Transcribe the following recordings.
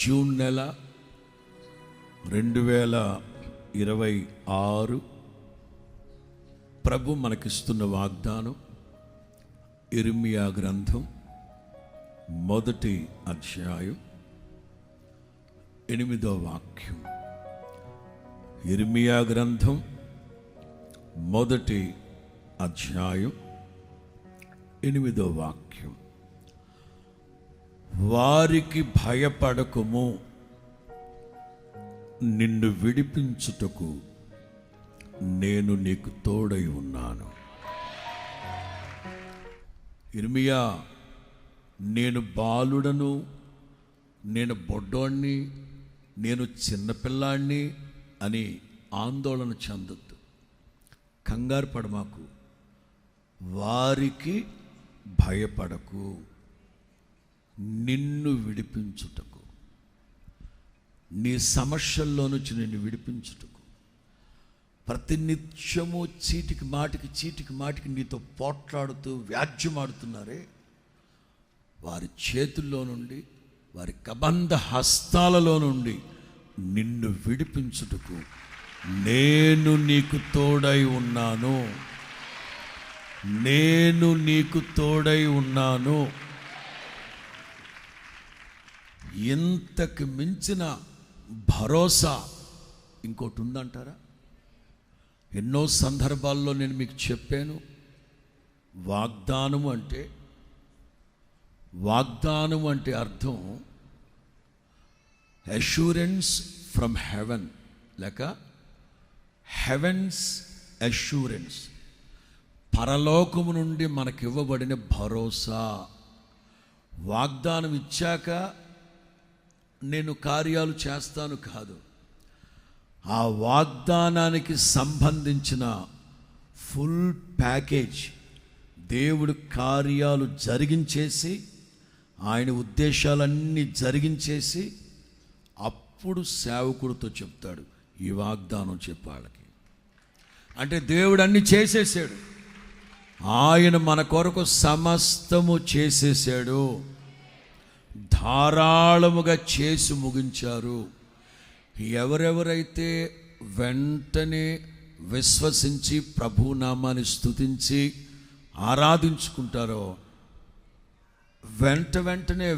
June నెల 2026 ప్రభు మనకిస్తున్న వాగ్దానం యిర్మీయా గ్రంథం 1వ అధ్యాయం 8వ వాక్యం. యిర్మీయా గ్రంథం 1వ అధ్యాయం 8వ వాక్యం. వారికి భయపడకుము, నిన్ను విడిపించుటకు నేను నీకు తోడై ఉన్నాను. యిర్మీయా, నేను బాలుడను, నేను బొడ్డోణ్ణి, నేను చిన్నపిల్లాడిని అని ఆందోళన చెందొద్దు, కంగారు పడమాకు. వారికి భయపడకు, నిన్ను విడిపించుటకు, నీ సమస్యల్లో నుంచి నిన్ను విడిపించుటకు, ప్రతినిత్యము చీటికి మాటికి నీతో పోట్లాడుతూ వ్యాజ్యమాడుతున్నారే, వారి చేతుల్లో నుండి, వారి కబంధ హస్తాలలో నుండి నిన్ను విడిపించుటకు నేను నీకు తోడై ఉన్నాను. నేను నీకు తోడై ఉన్నాను. ఇంతకు మించిన భరోసా ఇంకోటి ఉందంటారా? ఎన్నో సందర్భాల్లో నేను మీకు చెప్పాను, వాగ్దానము అంటే అర్థం అష్యూరెన్స్ ఫ్రమ్ హెవెన్, లేక హెవెన్స్ అష్యూరెన్స్, పరలోకము నుండి మనకి ఇవ్వబడిన భరోసా. వాగ్దానం ఇచ్చాక నేను కార్యాలు చేస్తాను కాదు, ఆ వాగ్దానానికి సంబంధించిన ఫుల్ ప్యాకేజ్ దేవుడు కార్యాలు జరిగించేసి, ఆయన ఉద్దేశాలన్నీ జరిగించేసి అప్పుడు సేవకుడితో చెప్తాడు ఈ వాగ్దానం చెప్పాళ్ళకి. అంటే దేవుడు అన్నీ చేసేసాడు, ఆయన మన కొరకు సమస్తము చేసేసాడు, ధారాళముగా చేసి ముగించారు. ఎవరెవరైతే వెంటనే విశ్వసించి ప్రభునామాన్ని స్తుతించి ఆరాధించుకుంటారో వెంటనే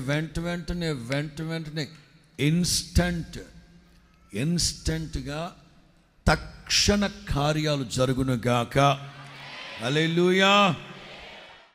ఇన్స్టంట్గా తక్షణ కార్యాలు జరుగునుగాక. హల్లెలూయా.